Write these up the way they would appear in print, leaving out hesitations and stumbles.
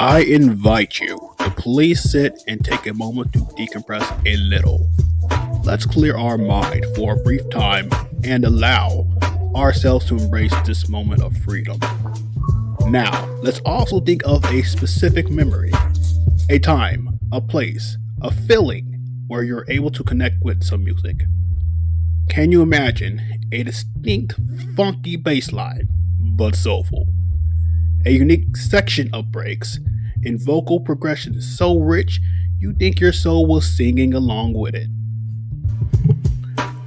I invite you to please sit and take a moment to decompress a little. Let's clear our mind for a brief time and allow ourselves to embrace this moment of freedom. Now, let's also think of a specific memory, a time, a place, a feeling where you're able to connect with some music. Can you imagine a distinct, funky bass line, but soulful? A unique section of breaks and vocal progression so rich you think your soul was singing along with it.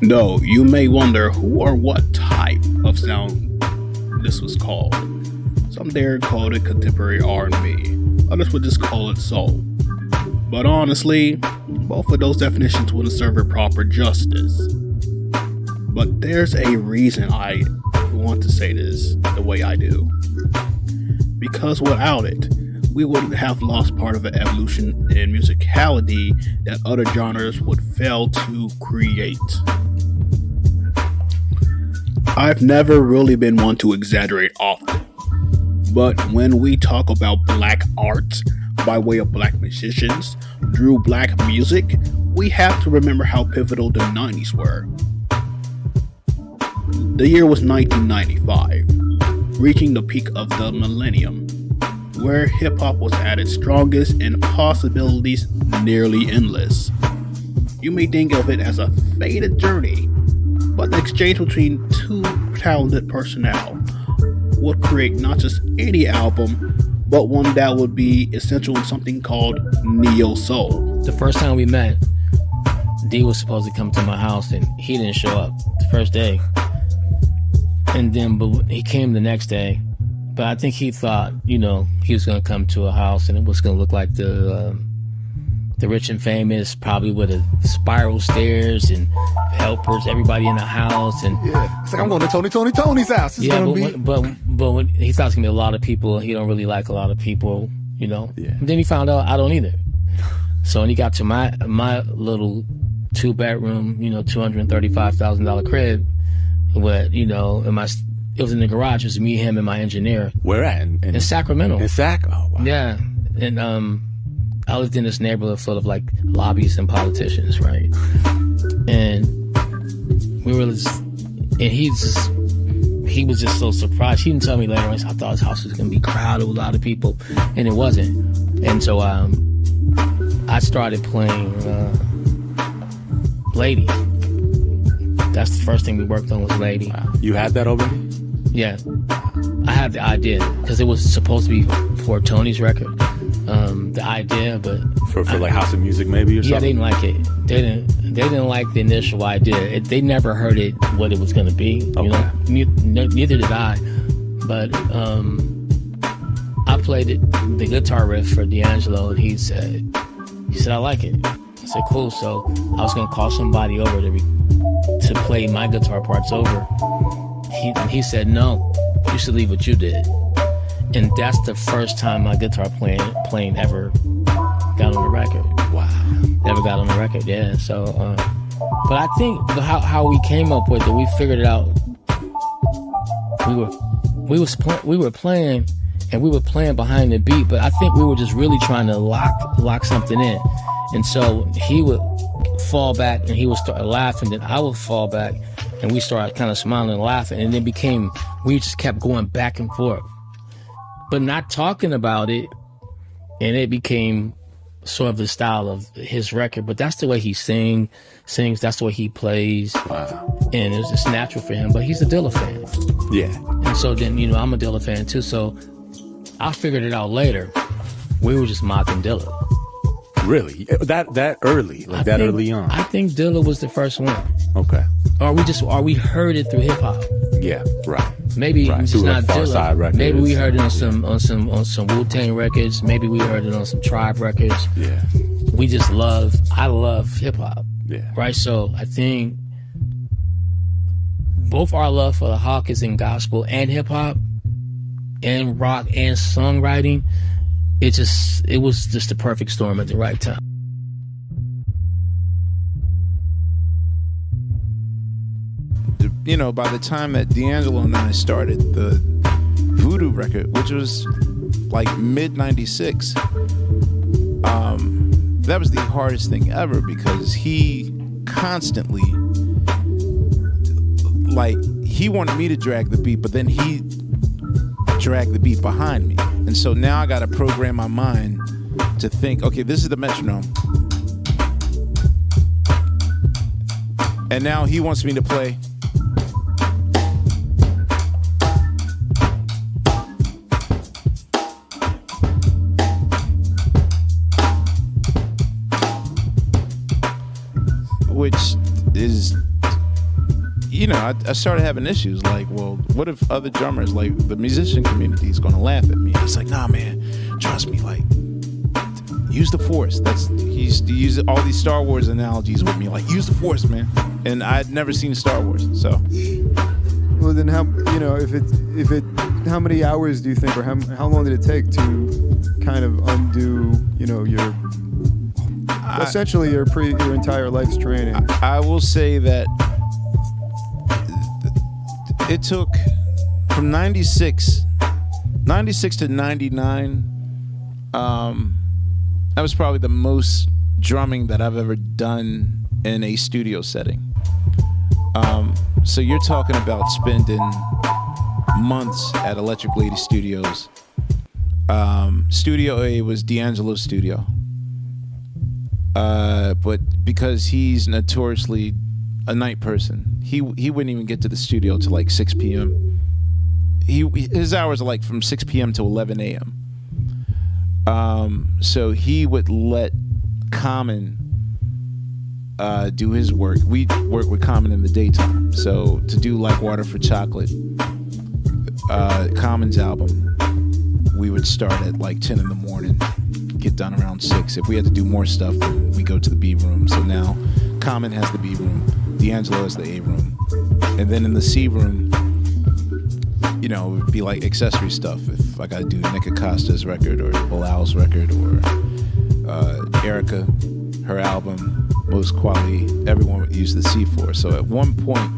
No, you may wonder who or what type of sound this was called. Some dare call it contemporary R&B, others would just call it soul. But honestly, both of those definitions wouldn't serve it proper justice. But there's a reason I want to say this the way I do. Because without it, we would have lost part of the evolution in musicality that other genres would fail to create. I've never really been one to exaggerate often, but when we talk about black art by way of black musicians through black music, we have to remember how pivotal the 90s were. The year was 1995, reaching the peak of the millennium, where hip hop was at its strongest and possibilities nearly endless. You may think of it as a fated journey, but the exchange between two talented personnel would create not just any album, but one that would be essential in something called neo-soul. The first time we met, D was supposed to come to my house and he didn't show up the first day. And then he came the next day, but I think he thought, he was going to come to a house and it was going to look like the rich and famous, probably with a spiral stairs and helpers, everybody in the house. And yeah, it's like I'm going to Tony's house. It's but when he thought it's going to be a lot of people, he don't really like a lot of people, Yeah. And then he found out I don't either. So when he got to my little 2-bedroom, $235,000 crib, but it was in the garage. It was me, him, and my engineer. Where at? In Sacramento. In Sac? Oh, wow. Yeah, and I lived in this neighborhood full of like lobbyists and politicians, right? And we were just, and he was just so surprised. He didn't tell me later on. I thought his house was gonna be crowded with a lot of people, and it wasn't. And so I started playing Lady. That's the first thing we worked on was Lady. Wow. You had that already? Yeah. I had the idea because it was supposed to be for Tony's record. The idea, but for like House of Music maybe or something? Yeah, they didn't like it. They didn't like the initial idea. They never heard it, what it was going to be. Okay. Neither did I. But I played the guitar riff for D'Angelo, and he said, I like it. I said, cool. So I was going to call somebody over to play my guitar parts over. He said, no, you should leave what you did. And that's the first time my guitar playing ever got on the record. Wow. Never got on the record, yeah. So, but I think how we came up with it, we figured it out. We were playing, and we were playing behind the beat, but I think we were just really trying to lock something in. And so he would fall back and he would start laughing, then I would fall back and we started kind of smiling and laughing, and then we just kept going back and forth, but not talking about it, and it became sort of the style of his record. But that's the way he sings, that's the way he plays. Wow. And it's just natural for him. But he's a Dilla fan. Yeah. And so then, I'm a Dilla fan too, so I figured it out later. We were just mocking Dilla. Really? That early? Like that early on? I think Dilla was the first one. Okay. Or we heard it through hip hop. Yeah, right. Maybe it's through not Far Dilla. Side records. Maybe we heard it on some Wu-Tang records. Maybe we heard it on some Tribe records. Yeah. I love hip hop. Yeah. Right? So I think both our love for the Hawk is in gospel and hip hop and rock and songwriting. It was just the perfect storm at the right time. By the time that D'Angelo and I started the Voodoo record, which was like mid 96, that was the hardest thing ever, because he constantly, like, he wanted me to drag the beat, but then he dragged the beat behind me. And so now I got to program my mind to think, okay, this is the metronome. And now he wants me to play. Which is, you know, I started having issues. Like, well, what if other drummers, like the musician community, is going to laugh at me? He's like, nah, man, trust me, like, use the Force. He used to use all these Star Wars analogies with me, like, use the Force, man. And I'd never seen Star Wars, so. Well, then how, you know, how many hours do you think, or how long did it take to kind of undo, you know, essentially your entire life's training? I will say that it took from 96 to 99. That was probably the most drumming that I've ever done in a studio setting. So you're talking about spending months at Electric Lady Studios. Studio A was D'Angelo's studio. But because he's notoriously a night person, he wouldn't even get to the studio till like 6 p.m. His hours are like from 6 p.m. to 11 a.m. So he would let Common do his work. We'd work with Common in the daytime. So to do like Water for Chocolate, Common's album, we would start at like 10 in the morning, get done around 6. If we had to do more stuff, then we go to the B room. So now Common has the B room, D'Angelo has the A room, and then in the C room, you know, it would be like accessory stuff. If I got to do Nick Acosta's record or Bilal's record or Erica, her album, Most Quality, everyone would use the C for. So at one point,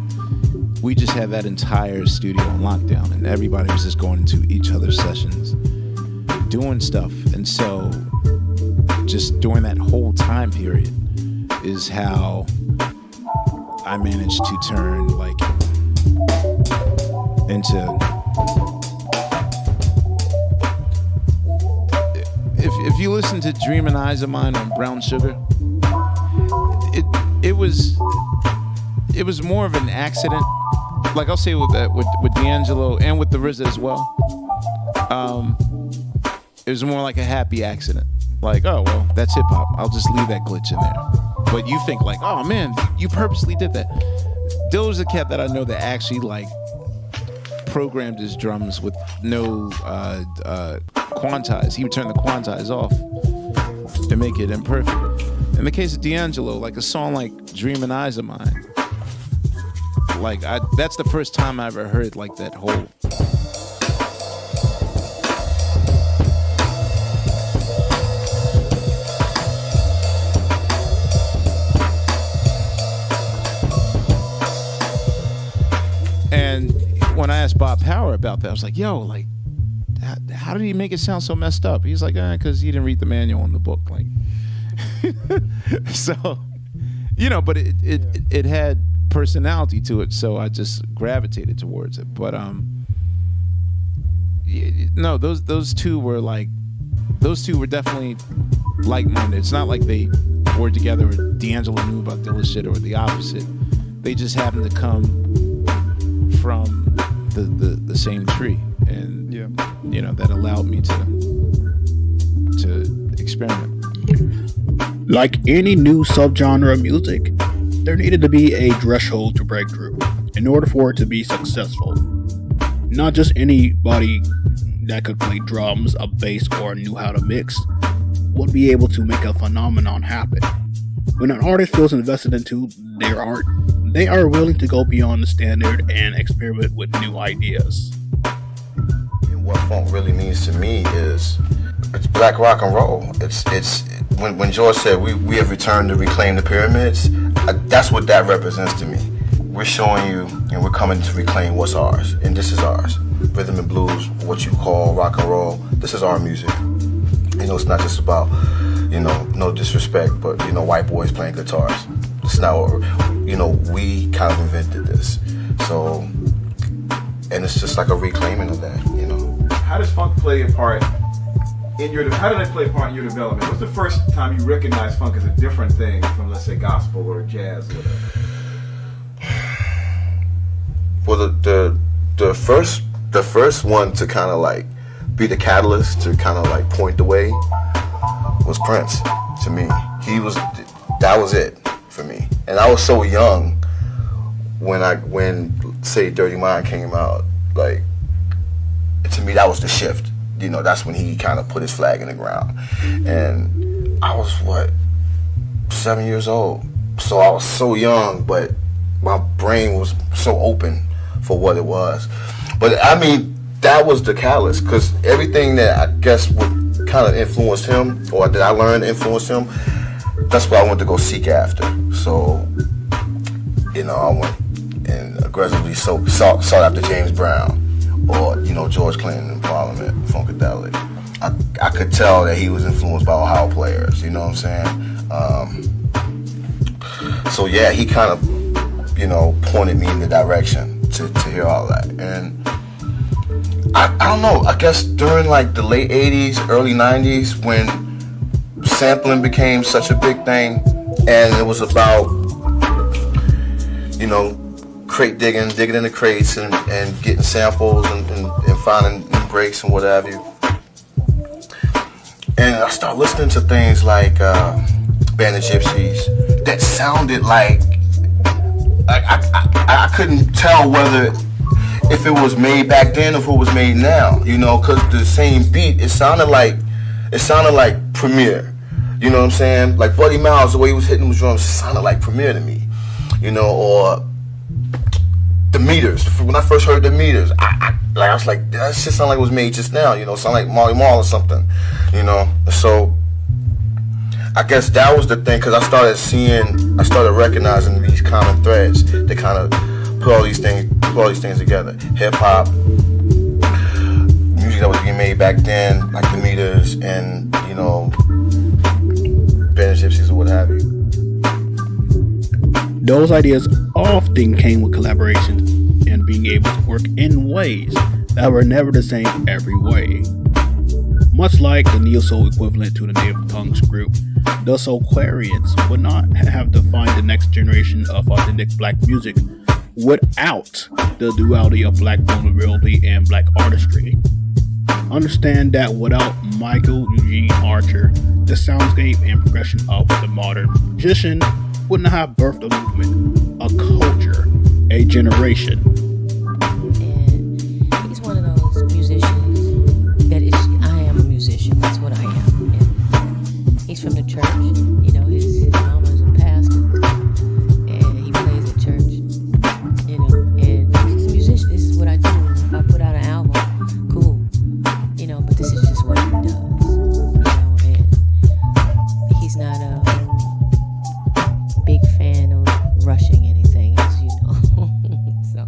we just had that entire studio on lockdown, and everybody was just going into each other's sessions, doing stuff. And so just during that whole time period is how I managed to turn like into, if you listen to Dreamin' Eyes of Mine on Brown Sugar, it was more of an accident. Like I'll say with D'Angelo and with the RZA as well. It was more like a happy accident. Like, oh well, that's hip hop. I'll just leave that glitch in there. But you think like, oh man, you purposely did that. Those are the cat that I know that actually like programmed his drums with no quantize. He would turn the quantize off to make it imperfect. In the case of D'Angelo, like a song like Dreamin' Eyes of Mine, like that's the first time I ever heard like that whole. And when I asked Bob Power about that, I was like, yo, like, how did he make it sound so messed up? He's like, because he didn't read the manual in the book. Like, so, you know, but it had personality to it, so I just gravitated towards it. But no, those two were definitely like-minded. It's not like they were together or D'Angelo knew about Dilla's shit or the opposite. They just happened to come from the same tree, and you know, that allowed me to experiment. Like any new subgenre of music, there needed to be a threshold to break through in order for it to be successful. Not just anybody that could play drums, a bass, or knew how to mix would be able to make a phenomenon happen. When an artist feels invested into their art, they are willing to go beyond the standard and experiment with new ideas. And what funk really means to me is it's black rock and roll. It's when George said we have returned to reclaim the pyramids, that's what that represents to me. we're showing you and we're coming to reclaim what's ours, and this is ours. Rhythm and blues, what you call rock and roll, this is our music. You know, it's not just about, you know, no disrespect, but, you know, white boys playing guitars. It's not what, you know, we kind of invented this. So, and it's just like a reclaiming of that, you know. How does funk play a part in your, how did it play a part in your development? What's the first time you recognized funk as a different thing from, let's say, gospel or jazz or whatever? Well, the first one to kind of like be the catalyst to kind of like point the way was Prince to me. That was it for me. And I was so young when say Dirty Mind came out, like, to me that was the shift. You know, that's when he kind of put his flag in the ground. And I was 7 years old. So I was so young, but my brain was so open for what it was. But I mean, that was the catalyst, because everything that I guess would kind of influence him, or that I learned influenced him, that's what I wanted to go seek after. So, you know, I went and aggressively sought after James Brown, or, you know, George Clinton in Parliament, Funkadelic. I could tell that he was influenced by Ohio players, you know what I'm saying? So yeah, he kind of, you know, pointed me in the direction to hear all that. And I don't know, I guess during like the late 80s, early 90s, when sampling became such a big thing, and it was about, you know, crate digging in the crates and getting samples and finding new breaks and what have you. And I started listening to things like Band of Gypsies that sounded like I couldn't tell whether if it was made back then or if it was made now, you know, because the same beat, it sounded like Premier, you know what I'm saying? Like Buddy Miles, the way he was hitting the drums sounded like Premier to me, you know, or the Meters. When I first heard the Meters, I was like, that shit sounded like it was made just now, you know, sound like Marley Marl or something, you know. So I guess that was the thing, because I started recognizing these common threads that kind of put all these things together. Hip hop, music that was being made back then, like the Meters and, you know, Band of Gypsies or what have you. Those ideas often came with collaborations and being able to work in ways that were never the same every way. Much like the neo-soul equivalent to the Native Tongues group, the Soulquarians would not have defined the next generation of authentic black music without the duality of black vulnerability and black artistry. Understand that without Michael Eugene Archer, the soundscape and progression of the modern musician would not have birthed a movement, a culture, a generation. And he's one of those musicians that is, I am a musician, that's what I am. And he's from the church, you know, his mom is a pastor, and he plays at church, you know, and he's a musician. This is what I do. If I put out an album, cool, you know, but this is just what he does, you know, and he's not a big fan of rushing anything, as you know. So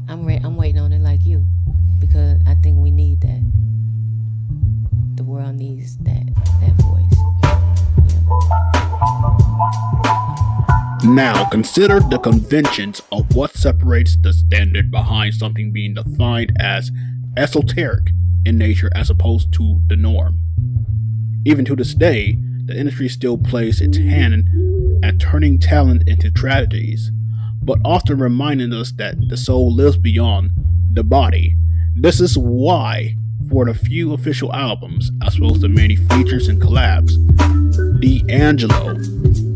I'm waiting on it like you, because I think we need that. The world needs that voice. Yeah. Now, consider the conventions of what separates the standard behind something being defined as esoteric in nature as opposed to the norm. Even to this day, the industry still plays its hand at turning talent into tragedies, but often reminding us that the soul lives beyond the body. This is why, for the few official albums, as well as the many features and collabs, D'Angelo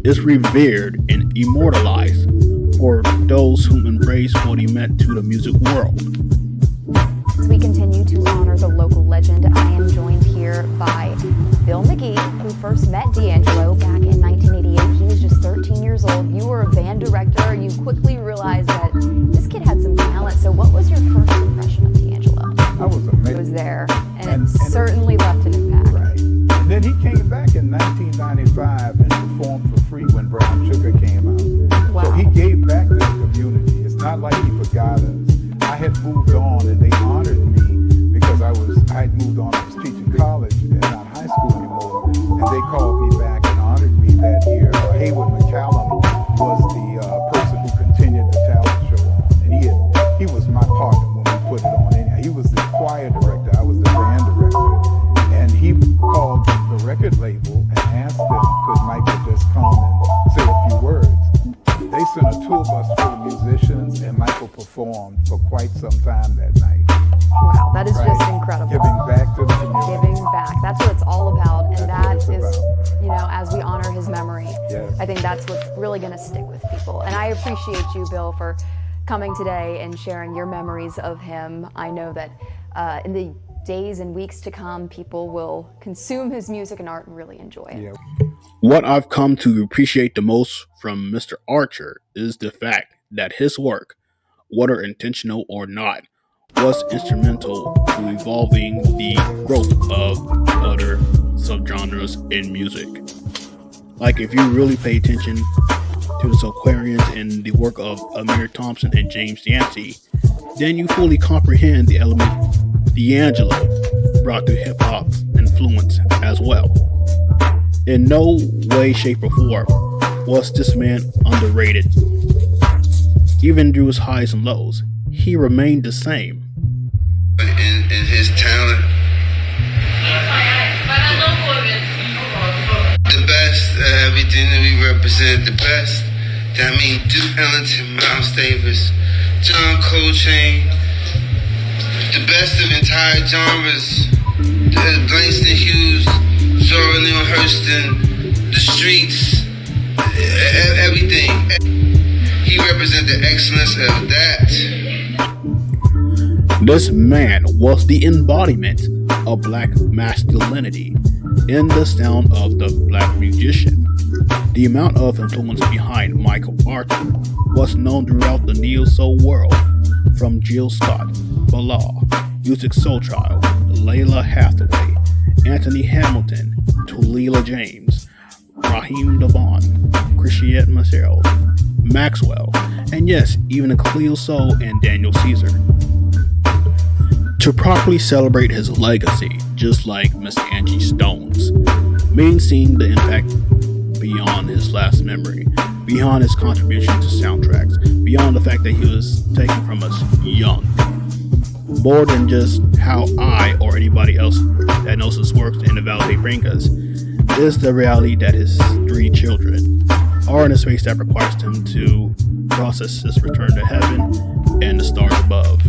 is revered and immortalized for those who embrace what he meant to the music world. As we continue to honor the local legend, I am joined here by Bill McGee, who first met D'Angelo back in 1988. He was just 13 years old. You were a band director. You quickly realized that this kid had some talent. So what was your first impression of D'Angelo? I was amazed. It was there, and it certainly left an impact. Right. And then he came back in 1995 and performed for free when Brown Sugar came out. Wow. So he gave back to the had moved on, and they honored me because I had moved on. I was teaching college and not high school anymore, and they called me back and honored me that year. Haywood McCallum was the person who continued the talent show on, and he was my partner when we put it on. And he was the choir director, I was the band director, and he called the record label and asked them, could Michael just come and say a few words? They sent a tour bus full of musicians, and Michael performed for quite some time that night. Wow, that is just incredible. Giving back to the community. Giving back. That's what it's all about. And that is, you know, as we honor his memory, Yes. I think that's what's really going to stick with people. And I appreciate you, Bill, for coming today and sharing your memories of him. I know that in the days and weeks to come, people will consume his music and art and really enjoy it. Yeah. What I've come to appreciate the most from Mr. Archer is the fact that his work, whether intentional or not, was instrumental to evolving the growth of other subgenres in music. Like, if you really pay attention to the Soulquarians and the work of Amir Thompson and James Yancey, then you fully comprehend the element D'Angelo brought to hip-hop's influence as well. In no way, shape, or form was this man underrated. Even through his highs and lows, he remained the same. In his talent, the best, everything that we represent, the best. That means Duke Ellington, Miles Davis, John Coltrane, the best of entire genres, Langston Hughes, Zora Neale Hurston, the Streets, everything. He represented the excellence of that. This man was the embodiment of black masculinity in the sound of the black musician. The amount of influence behind Michael Archer was known throughout the neo-soul world, from Jill Scott, Bilal, Music Soul Child, Layla Hathaway, Anthony Hamilton, to Leela James, Raheem Devon, Christiette Massero, Maxwell, and yes, even a Cleo-Sol and Daniel Caesar. To properly celebrate his legacy, just like Miss Angie Stone's, means seeing the impact beyond his last memory, beyond his contribution to soundtracks, beyond the fact that he was taken from us young. More than just how I or anybody else that knows his works and the value they bring us, is the reality that his 3 children are in a space that requires him to process his return to heaven and the stars above.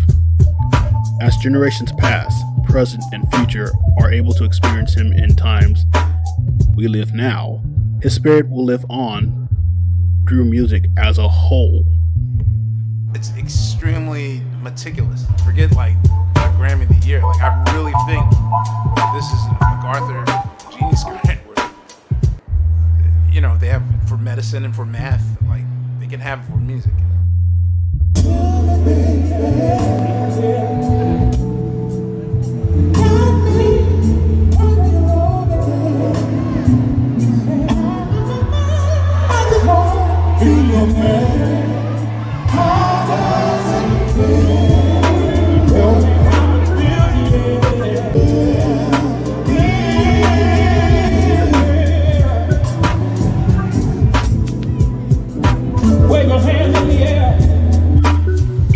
As generations past, present, and future are able to experience him in times we live now, his spirit will live on through music as a whole. It's extremely meticulous. Forget like a Grammy of the Year. Like, I really think this is a MacArthur Genius Grant where, you know, they have for medicine and for math, like they can have it for music.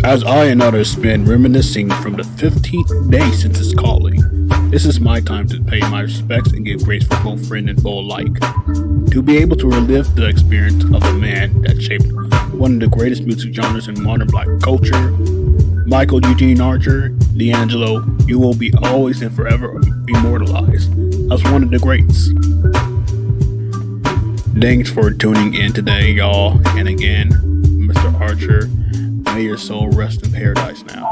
As I and others spend reminiscing from the 15th day since his calling, this is my time to pay my respects and give grace for both friend and foe alike. To be able to relive the experience of a man that shaped one of the greatest music genres in modern black culture, Michael Eugene Archer, D'Angelo, you will be always and forever immortalized as one of the greats. Thanks for tuning in today, y'all. And again, Mr. Archer, may your soul rest in paradise now.